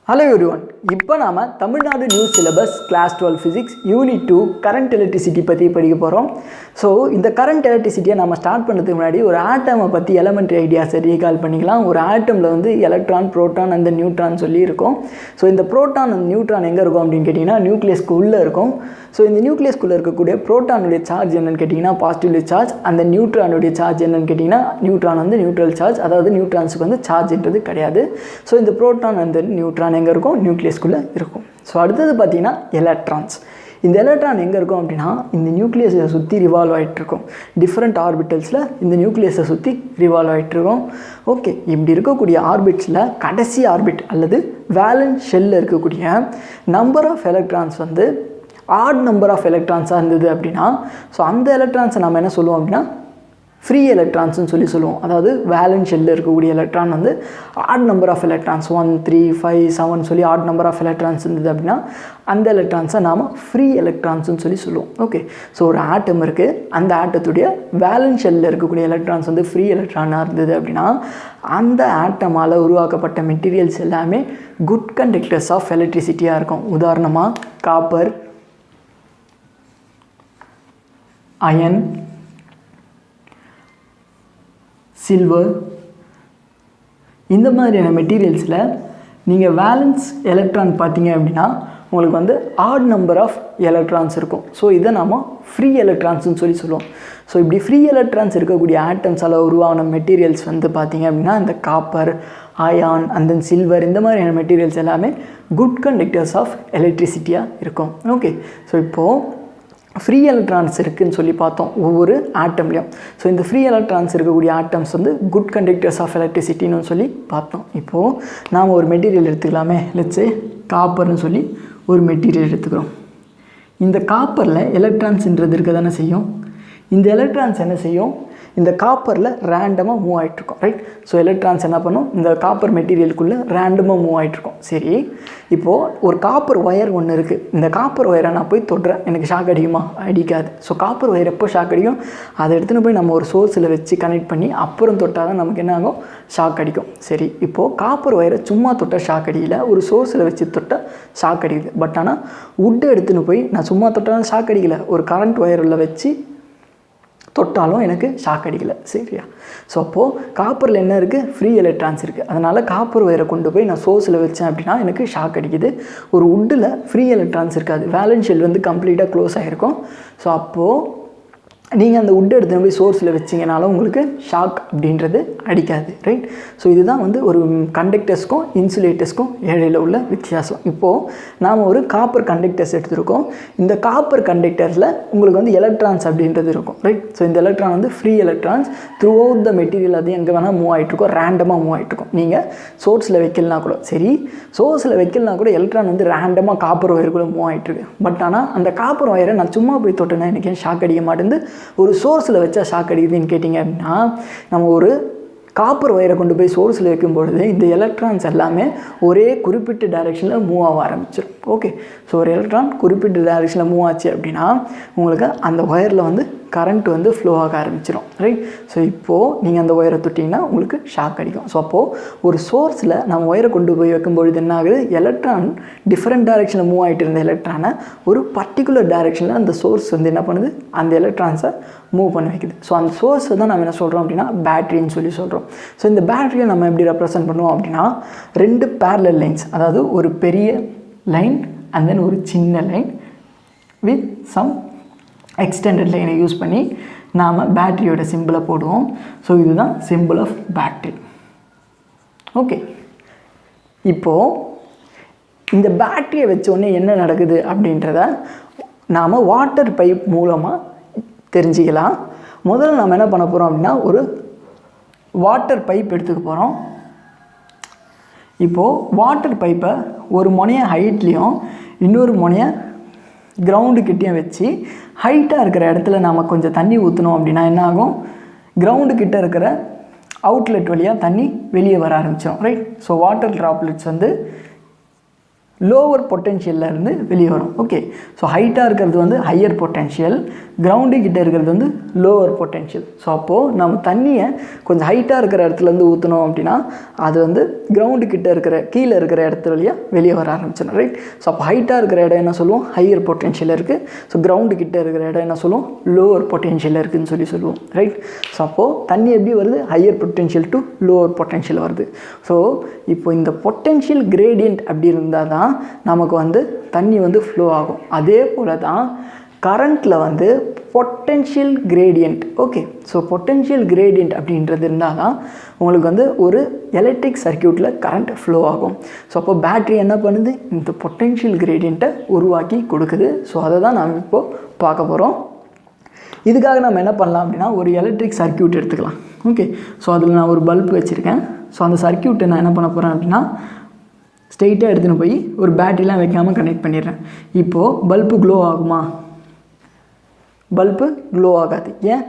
Hello everyone. இப்போ நாம Tamil Nadu new syllabus class 12 physics unit 2 current electricity பத்தி படிக்க போறோம். சோ இந்த கரண்ட் எலக்ட்ரிசிட்டியை நாம ஸ்டார்ட் பண்றதுக்கு முன்னாடி ஒரு ஆட்டமை பத்தி எலிமெண்டரி ஐடியாஸை ரீகால் பண்ணிக்கலாம். ஒரு ஆட்டம்ல வந்து எலக்ட்ரான், புரோட்டான் and நியூட்ரான் சொல்லி இருக்கும். சோ இந்த புரோட்டான் and நியூட்ரான் எங்க இருக்கும் அப்படினு கேட்டிங்கனா நியூக்ளியஸ்க்கு உள்ள இருக்கும். சோ இந்த நியூக்ளியஸ்க்குள்ள இருக்கக்கூடிய புரோட்டானுடைய சார்ஜ் என்னன்னு கேட்டிங்கனா பாசிட்டிவ் சார்ஜ், அந்த நியூட்ரானுடைய சார்ஜ் என்னன்னு கேட்டிங்கனா நியூட்ரான் வந்து நியூட்ரல் சார்ஜ், அதாவது நியூட்ரான்ஸ்க்கு வந்து சார்ஜ்ன்றது கிடையாது. சோ இந்த புரோட்டான் and நியூட்ரான் எங்க இருக்கும்? நியூக்ளியஸ்க்குள்ள இருக்கும். ஸோ அடுத்தது பார்த்தீங்கன்னா எலக்ட்ரான்ஸ். இந்த எலக்ட்ரான் எங்கே இருக்கும் அப்படின்னா இந்த நியூக்ளியஸை சுற்றி ரிவால்வ் ஆகிட்டு இருக்கும். டிஃப்ரெண்ட் ஆர்பிட்டல்ஸில் இந்த நியூக்ளியஸை சுற்றி ரிவால்வ் ஆகிட்டு இருக்கும். ஓகே, இப்படி இருக்கக்கூடிய ஆர்பிட்ஸில் கடைசி ஆர்பிட் அல்லது வேலன்ஸ் ஷெல்லில் இருக்கக்கூடிய நம்பர் ஆஃப் எலக்ட்ரான்ஸ் வந்து ஆட் நம்பர் ஆஃப் எலக்ட்ரான்ஸாக இருந்தது அப்படின்னா ஸோ அந்த எலக்ட்ரான்ஸை நம்ம என்ன சொல்லுவோம் அப்படின்னா ஃப்ரீ எலக்ட்ரான்ஸ்னு சொல்லுவோம். அதாவது வேலன்ஸ் ஷெல்லில் இருக்கக்கூடிய எலக்ட்ரான் வந்து ஆட் நம்பர் ஆஃப் எலக்ட்ரான்ஸ் 1, 3, 5, 7 சொல்லி ஆட் நம்பர் ஆஃப் எலக்ட்ரான்ஸ் இருந்தது அப்படின்னா அந்த எலக்ட்ரான்ஸை நாம் ஃப்ரீ எலக்ட்ரான்ஸ்னு சொல்லுவோம். ஓகே, ஸோ ஒரு ஆட்டம் இருக்குது, அந்த ஆட்டத்துடைய வேலன்ஸ் ஷெல்லில் இருக்கக்கூடிய எலக்ட்ரான்ஸ் வந்து ஃப்ரீ எலக்ட்ரானாக இருந்தது அப்படின்னா அந்த ஆட்டமால் உருவாக்கப்பட்ட மெட்டீரியல்ஸ் எல்லாமே குட் கண்டக்டர்ஸ் ஆஃப் எலக்ட்ரிசிட்டியாக இருக்கும். உதாரணமாக காப்பர், அயன், சில்வர், இந்த மாதிரியான மெட்டீரியல்ஸில் நீங்கள் வேலன்ஸ் எலக்ட்ரான் பார்த்தீங்க அப்படின்னா உங்களுக்கு வந்து ஆட் நம்பர் ஆஃப் எலக்ட்ரான்ஸ் இருக்கும். ஸோ இதை நாம் ஃப்ரீ எலக்ட்ரான்ஸ்னு சொல்லுவோம். ஸோ இப்படி ஃப்ரீ எலக்ட்ரான்ஸ் இருக்கக்கூடிய ஆட்டம்ஸால் உருவான மெட்டீரியல்ஸ் வந்து பார்த்தீங்க அப்படின்னா இந்த copper, iron and then silver, இந்த மாதிரியான மெட்டீரியல்ஸ் எல்லாமே குட் கண்டக்டர்ஸ் ஆஃப் எலக்ட்ரிசிட்டியாக இருக்கும். ஓகே, ஸோ இப்போது ஃப்ரீ எலக்ட்ரான்ஸ் இருக்குதுன்னு சொல்லி பார்த்தோம் ஒவ்வொரு ஆட்டம்லையும். ஸோ இந்த ஃப்ரீ எலக்ட்ரான்ஸ் இருக்கக்கூடிய ஆட்டம்ஸ் வந்து குட் கண்டக்டர்ஸ் ஆஃப் எலக்ட்ரிசிட்டின்னு சொல்லி பார்த்தோம். இப்போது நாம் ஒரு மெட்டீரியல் எடுத்துக்கலாமே, லெட்ஸ் சே காப்பர்னு சொல்லி ஒரு மெட்டீரியல் எடுத்துக்கிறோம். இந்த காப்பரில் எலக்ட்ரான்ஸ்ன்றது இருக்க தானே செய்யும். இந்த எலக்ட்ரான்ஸ் என்ன செய்யும்? இந்த காப்பரில் ரேண்டமாக மூவ் ஆகிட்ருக்கோம், ரைட்? ஸோ எலக்ட்ரான்ஸ் என்ன பண்ணும்? இந்த காப்பர் மெட்டீரியலுக்குள்ளே ரேண்டமாக மூவ் ஆகிட்ருக்கோம். சரி, இப்போது ஒரு காப்பர் ஒயர் ஒன்று இருக்குது. இந்த காப்பர் ஒயரை நான் போய் தொடுறேன், எனக்கு ஷாக் அடிக்குமா? அடிக்காது. ஸோ காப்பர் ஒயர் எப்போ ஷாக் அடிக்கும்? அதை எடுத்துகிட்டு போய் நம்ம ஒரு சோர்ஸில் வச்சு கனெக்ட் பண்ணி அப்புறம் தொட்டால் தான் நமக்கு என்ன ஆகும்? ஷாக் அடிக்கும். சரி, இப்போது காப்பர் ஒயரை சும்மா தொட்டால் ஷாக் அடிக்கல, ஒரு சோர்ஸில் வச்சு தொட்டால் ஷாக் அடிக்குது. பட் ஆனால் வுட்டை எடுத்துன்னு போய் நான் சும்மா தொட்டாலும் ஷாக் அடிக்கலை, ஒரு கரண்ட் ஒயரில் வச்சு தொட்டாலும் எனக்கு ஷாக் அடிக்கலை. சரியா? ஸோ அப்போது காப்பரில் என்ன இருக்குது? ஃப்ரீ எலக்ட்ரான்ஸ் இருக்குது. அதனால் காப்பர் ஒயரை கொண்டு போய் நான் சோர்ஸில் வச்சேன் அப்படின்னா எனக்கு ஷாக் அடிக்குது. ஒரு வுட்டில் ஃப்ரீ எலக்ட்ரான்ஸ் இருக்காது, வேலன்ஸ் ஷெல் வந்து கம்ப்ளீட்டாக க்ளோஸ் ஆகிருக்கும். ஸோ அப்போது நீங்கள் அந்த வுட்டை எடுத்துகிட்டு போய் சோர்ஸில் வச்சிங்கனாலும் உங்களுக்கு ஷாக் அப்படின்றது அடிக்காது, ரைட்? ஸோ இதுதான் வந்து ஒரு கண்டக்டர்ஸ்க்கும் இன்சுலேட்டர்ஸ்க்கும் இடையில உள்ள வித்தியாசம். இப்போது நாம் ஒரு காப்பர் கண்டக்டர்ஸ் எடுத்துருக்கோம். இந்த காப்பர் கண்டக்டர்ஸில் உங்களுக்கு வந்து எலக்ட்ரான்ஸ் அப்படின்றது இருக்கும், ரைட்? ஸோ இந்த எலக்ட்ரான் வந்து free electrons through out the material, அது எங்கே வேணால் மூவ் ஆகிட்ருக்கோம், ரேண்டமாக மூவ் ஆகிட்ருக்கோம். நீங்கள் சோர்ஸில் வைக்கலனா கூட சரி, சோர்ஸில் வைக்கலனா கூட எலக்ட்ரான் வந்து ரேண்டமாக காப்பர் ஒயருக்குள்ளே மூவ் ஆகிட்ருக்கு. பட் ஆனால் அந்த காப்பர் ஒயரை நான் சும்மா போய் தொட்டேன்னா எனக்கு ஏன் ஷாக் அடிக்க மாட்டேங்குது? ஒரு சோர்ஸில் வச்சா ஷாக் அடிக்குதுன்னு கேட்டிங்க அப்படின்னா நம்ம ஒரு காப்பர் ஒயரை கொண்டு போய் சோர்ஸில் வைக்கும்பொழுது இந்த எலக்ட்ரான்ஸ் எல்லாமே ஒரே குறிப்பிட்ட டைரெக்ஷனில் மூவ் ஆக ஆரம்பிச்சிடும். ஓகே, ஸோ ஒரு எலக்ட்ரான் குறிப்பிட்ட டைரெக்ஷனில் மூவ் ஆச்சு அப்படின்னா உங்களுக்கு அந்த ஒயரில் வந்து கரண்ட் வந்து ஃப்ளோ ஆக ஆரம்பிச்சிடும், ரைட்? ஸோ இப்போது நீங்கள் அந்த ஒயரை தொட்டிங்கன்னா உங்களுக்கு ஷாக் அடிக்கும். ஸோ அப்போது ஒரு சோர்ஸில் நம்ம ஒயரை கொண்டு போய் வைக்கும்பொழுது என்ன ஆகுது? எலக்ட்ரான் டிஃப்ரெண்ட் டைரெக்ஷனில் மூவ் ஆகிட்டு இருந்த எலக்ட்ரானை ஒரு பர்டிகுலர் டைரெக்ஷனில் அந்த சோர்ஸ் வந்து என்ன பண்ணுது? அந்த எலக்ட்ரான்ஸை மூவ் பண்ணி வைக்குது. ஸோ அந்த சோர்ஸை தான் நம்ம என்ன சொல்கிறோம் அப்படின்னா பேட்டரின்னு சொல்கிறோம். ஸோ இந்த பேட்டரியை நம்ம எப்படி ரெப்ரசென்ட் பண்ணுவோம் அப்படின்னா 2 பேரலல் லைன்ஸ், அதாவது ஒரு பெரிய லைன் அண்ட் தென் ஒரு சின்ன லைன் வித் சம் எக்ஸ்டெண்டட் லைனை யூஸ் பண்ணி நாம் பேட்டரியோட சிம்பிளை போடுவோம். ஸோ இதுதான் சிம்பிள் ஆஃப் பேட்டரி. ஓகே, இப்போது இந்த பேட்டரியை வச்சோடனே என்ன நடக்குது அப்படின்றத நாம் வாட்டர் பைப் மூலமாக தெரிஞ்சிக்கலாம். முதல்ல நம்ம என்ன பண்ண போகிறோம் அப்படின்னா ஒரு வாட்டர் பைப் எடுத்துக்க போகிறோம். இப்போது வாட்டர் பைப்பை ஒரு முனையை ஹைட்லேயும் இன்னொரு முனையை கிரவுண்டுக்கிட்டேயும் வச்சு ஹைட்டாக இருக்கிற இடத்துல நாம் கொஞ்சம் தண்ணி ஊற்றணும் அப்படின்னா என்ன ஆகும்? கிரவுண்டுக்கிட்ட இருக்கிற அவுட்லெட் வழியாக தண்ணி வெளியே வர ஆரம்பிச்சிடும், ரைட்? ஸோ வாட்டர் ட்ராப்லெட்ஸ் வந்து லோவர் பொட்டென்ஷியலில் இருந்து வெளியே வரும். ஓகே, ஸோ ஹைட்டாக இருக்கிறது வந்து ஹையர் பொட்டென்ஷியல், கிரவுண்டு கிட்டே இருக்கிறது வந்து லோவர் பொட்டென்ஷியல். ஸோ அப்போது நம்ம தண்ணியை கொஞ்சம் ஹைட்டாக இருக்கிற இடத்துலேருந்து ஊற்றணும் அப்படின்னா அது வந்து கிரவுண்டு கிட்டே இருக்கிற கீழே இருக்கிற இடத்துல வழியாக வெளியே வர ஆரம்பிச்சிடும். ரைட். ஸோ அப்போ ஹைட்டாக இருக்கிற இடம் என்ன சொல்லுவோம், ஹையர் பொட்டென்ஷியல் இருக்குது. ஸோ கிரவுண்டு கிட்டே இருக்கிற இடம் என்ன சொல்லுவோம், லோவர் பொட்டென்ஷியல் இருக்குதுன்னு சொல்லுவோம். ரைட். ஸோ அப்போது தண்ணி எப்படி வருது, higher potential to lower potential வருது. ஸோ இப்போ இந்த பொட்டென்ஷியல் கிரேடியன்ட் அப்படி இருந்தால் தான் நமக்கு வந்து தண்ணி வந்து ஃப்ளோ ஆகும். அதே போல் தான் கரண்ட்டில் வந்து potential gradient. Okay, so potential gradient அப்படின்றது இருந்தால் தான் உங்களுக்கு வந்து ஒரு எலக்ட்ரிக் சர்க்யூட்டில் கரண்ட் ஃப்ளோ ஆகும். ஸோ அப்போ பேட்ரி என்ன பண்ணுது, இந்த பொட்டென்ஷியல் கிரேடியண்ட்டை உருவாக்கி கொடுக்குது. ஸோ அதை தான் நாம் இப்போது பார்க்க போகிறோம். இதுக்காக நம்ம என்ன பண்ணலாம் அப்படின்னா ஒரு எலக்ட்ரிக் சர்க்யூட் எடுத்துக்கலாம். ஓகே, ஸோ அதில் நான் ஒரு பல்ப் வச்சுருக்கேன். ஸோ அந்த சர்க்யூட்டை நான் என்ன பண்ண போகிறேன் அப்படின்னா ஸ்ட்ரெயிட்டாக எடுத்துன்னு போய் ஒரு பேட்டரிலாம் வைக்காமல் கனெக்ட் பண்ணிடுறேன். இப்போது பல்பு க்ளோ ஆகுமா, பல்பு க்ளோ ஆகாது. ஏன்,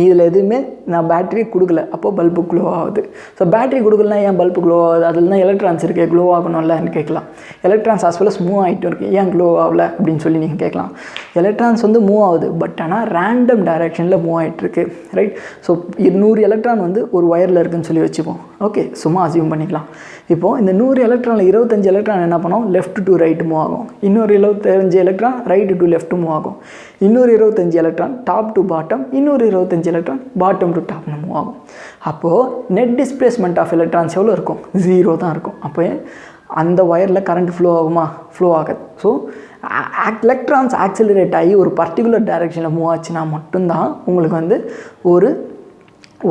இதில் எதுவுமே நான் பேட்டரி கொடுக்கல, அப்போது பல்பு க்ளோ ஆகுது. ஸோ பேட்டரி கொடுக்கலனா ஏன் பல்பு க்ளோ ஆகுது, அதில் தான் எலக்ட்ரான்ஸ் இருக்குது, க்ளோ ஆகணும்லன்னு கேட்கலாம். Electrons as well as move ஆகிட்டு இருக்குது, ஏன் க்ளோ ஆகலை அப்படின்னு சொல்லி நீங்கள் கேட்கலாம். எலக்ட்ரான்ஸ் வந்து மூவ் ஆகுது, பட் ஆனால் ரேண்டம் டைரெக்ஷனில் மூவ் ஆகிட்டுருக்கு. ரைட். ஸோ 100 எலக்ட்ரான் வந்து ஒரு ஒயரில் இருக்குதுன்னு சொல்லி வச்சுப்போம். ஓகே, சும்மா அசியூம் பண்ணிக்கலாம். இப்போது இந்த 100 எலக்ட்ரானில் 25 எலக்ட்ரான் என்ன பண்ணோம், லெஃப்ட் டு ரைட் மூவ் ஆகும். இன்னொரு 25 electron right to left move ஆகும். இன்னொரு 25 எலக்ட்ரான் டாப் டு பாட்டம், இன்னொரு 25 எலக்ட்ரான் பாட்டம் டு டாப்னு மூவ் ஆகும். அப்போது நெட் டிஸ்பிளேஸ்மெண்ட் ஆஃப் எலக்ட்ரான்ஸ் எவ்வளோ இருக்கும், 0 தான் இருக்கும். அப்போ அந்த ஒயரில் கரண்ட் ஃப்ளோ ஆகுமா, ஃப்ளோ ஆகாது. ஸோ எலக்ட்ரான்ஸ் ஆக்சிலரேட் ஆகி ஒரு பர்டிகுலர் டைரெக்ஷனில் மூவ் ஆச்சுன்னா மட்டும்தான் உங்களுக்கு வந்து ஒரு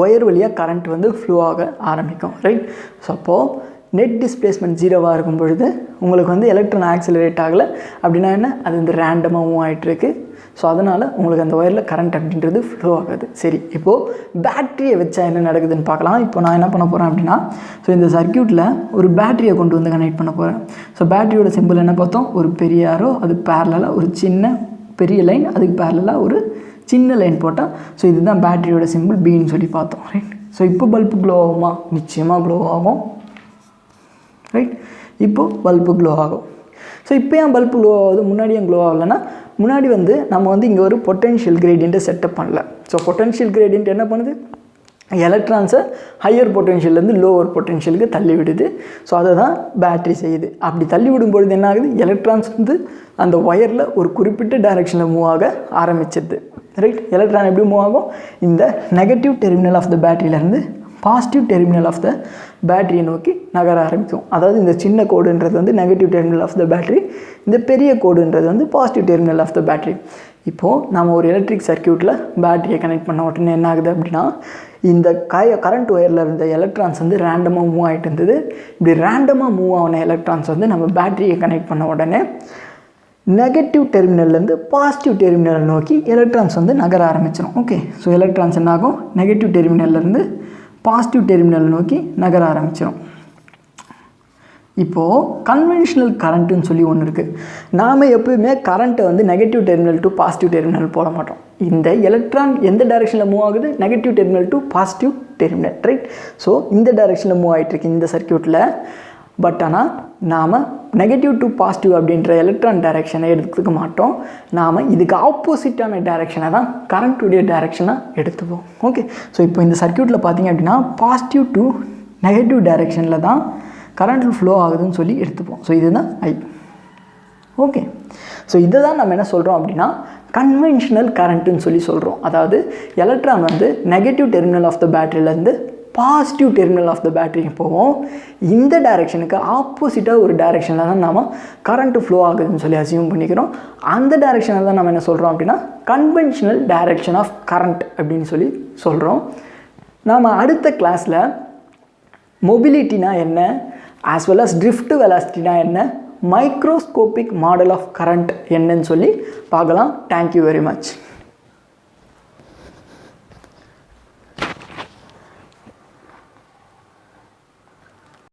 ஒயர் வழியாக கரண்ட் வந்து ஃப்ளோ ஆக ஆரம்பிக்கும். ரைட். ஸோ அப்போது நெட் டிஸ்பிளேஸ்மெண்ட் 0வாக இருக்கும் பொழுது உங்களுக்கு வந்து எலக்ட்ரான் ஆக்சிலரேட் ஆகலை அப்படின்னா என்ன, அது வந்து ரேண்டமாக மூவ் ஆகிட்டுருக்கு. ஸோ அதனால் உங்களுக்கு அந்த ஒயரில் கரண்ட் அப்படின்றது ஃப்ளோ ஆகாது. சரி, இப்போது பேட்டரியை வச்சா என்ன நடக்குதுன்னு பார்க்கலாம். இப்போ நான் என்ன பண்ண போகிறேன் அப்படின்னா, ஸோ இந்த சர்க்யூட்டில் ஒரு பேட்டரியை கொண்டு வந்து கனெக்ட் பண்ண போகிறேன். ஸோ பேட்டரியோட சிம்பிள் என்ன பார்த்தோம், ஒரு பெரிய ஆரோ, அது பேரலாக ஒரு சின்ன பெரிய லைன், அதுக்கு பேரலாக ஒரு சின்ன லைன் போட்டால், ஸோ இதுதான் பேட்டரியோட சிம்பிள் பின்னு சொல்லி பார்த்தோம். ரைட். ஸோ இப்போ பல்பு க்ளோ ஆகுமா, நிச்சயமாக க்ளோ ஆகும். ரைட். இப்போது பல்பு க்ளோ ஆகும். ஸோ இப்போ ஏன் பல்பு க்ளோ ஆகுது, முன்னாடி ஏன் க்ளோ ஆகலைன்னா, முன்னாடி வந்து நம்ம வந்து இங்கே ஒரு பொட்டென்ஷியல் கிரேடியண்ட்டை செட்டப் பண்ணல. ஸோ பொட்டென்ஷியல் கிரேடியண்ட் என்ன பண்ணுது, எலக்ட்ரான்ஸை ஹையர் பொட்டென்ஷியல்லேருந்து லோவர் பொட்டென்ஷியலுக்கு தள்ளி விடுது. ஸோ அதை தான் பேட்ரி செய்யுது. அப்படி தள்ளி விடும்பொழுது என்ன ஆகுது, எலக்ட்ரான்ஸ் வந்து அந்த ஒயரில் ஒரு குறிப்பிட்ட டைரெக்ஷனில் மூவ் ஆக ஆரம்பிச்சிடுது. ரைட். எலக்ட்ரான் எப்படி மூவ் ஆகும், இந்த நெகட்டிவ் டெர்மினல் ஆஃப் த பேட்டரியிலேருந்து பாசிட்டிவ் டெர்மினல் ஆஃப் த பேட்டரியை நோக்கி நகர ஆரம்பிக்கும். அதாவது இந்த சின்ன கோடுன்றது வந்து negative terminal of the battery, இந்த பெரிய கோடுன்றது வந்து positive terminal of the battery. இப்போது நம்ம ஒரு எலக்ட்ரிக் சர்க்யூட்டில் பேட்டரியை கனெக்ட் பண்ண உடனே என்ன ஆகுது அப்படின்னா, இந்த கரண்ட் ஒயரில் இருந்த எலக்ட்ரான்ஸ் வந்து ரேண்டமாக மூவ் ஆகிட்டு இருந்தது. இப்படி ரேண்டமாக மூவ் ஆன எலக்ட்ரான்ஸ் வந்து நம்ம பேட்டரியை கனெக்ட் பண்ண உடனே நெகட்டிவ் டெர்மினல்லேருந்து பாசிட்டிவ் டெர்மினல் நோக்கி எலக்ட்ரான்ஸ் வந்து நகர ஆரம்பிச்சிடும். ஓகே, ஸோ எலக்ட்ரான்ஸ் என்ன ஆகும், நெகட்டிவ் டெர்மினல்லேருந்து பாசிட்டிவ் டெர்மினல் நோக்கி நகர ஆரம்பிச்சிடும். இப்போது கன்வென்ஷனல் கரண்ட்டுன்னு சொல்லி ஒன்று இருக்குது. நாம் எப்போயுமே கரண்ட்டை வந்து negative terminal to positive terminal போட மாட்டோம். இந்த எலக்ட்ரான் எந்த டைரெக்ஷனில் மூவ் ஆகுது, negative terminal to positive terminal. Right. So இந்த டைரெக்ஷனில் மூவ் ஆகிட்டுருக்கு இந்த சர்க்யூட்டில். பட் ஆனால் நாம் நெகட்டிவ் டு பாசிட்டிவ் அப்படின்ற எலக்ட்ரான் டைரெக்ஷனை எடுத்துக்க மாட்டோம். நாம் இதுக்கு ஆப்போசிட்டான டைரெக்ஷனை தான் கரண்ட்டுடைய டைரெக்ஷனாக எடுத்துப்போம். ஓகே. ஸோ இப்போ இந்த சர்க்யூட்டில் பார்த்திங்க அப்படின்னா பாசிட்டிவ் டு நெகட்டிவ் டைரெக்ஷனில் தான் கரண்ட் ஃப்ளோ ஆகுதுன்னு சொல்லி எடுத்துப்போம். ஸோ இதுதான் ஐ. ஓகே. ஸோ இதை தான் நம்ம என்ன சொல்கிறோம் அப்படின்னா கன்வென்ஷனல் கரண்ட்டுன்னு சொல்லி சொல்கிறோம். அதாவது எலக்ட்ரான் வந்து நெகட்டிவ் டெர்மினல் ஆஃப் த பேட்டரியிலேருந்து பாசிட்டிவ் டெர்மினல் ஆஃப் த பேட்டரிக்கு போவோம். இந்த டைரெக்ஷனுக்கு ஆப்போசிட்டாக ஒரு டைரெக்ஷனில் தான் நாம் கரண்ட்டு ஃப்ளோ ஆகுதுன்னு சொல்லி அசியூம் பண்ணிக்கிறோம். அந்த டைரெக்ஷனில் தான் நம்ம என்ன சொல்கிறோம் அப்படின்னா கன்வென்ஷனல் டைரெக்ஷன் ஆஃப் கரண்ட் அப்படின்னு சொல்லி சொல்கிறோம். நாம் அடுத்த கிளாஸில் மொபிலிட்டினா என்ன, ஆஸ் வெல் அஸ் ட்ரிஃப்ட் வெலாசிட்டினா என்ன, மைக்ரோஸ்கோபிக் மாடல் ஆஃப் கரண்ட் என்னன்னு சொல்லி பார்க்கலாம். Thank you very much.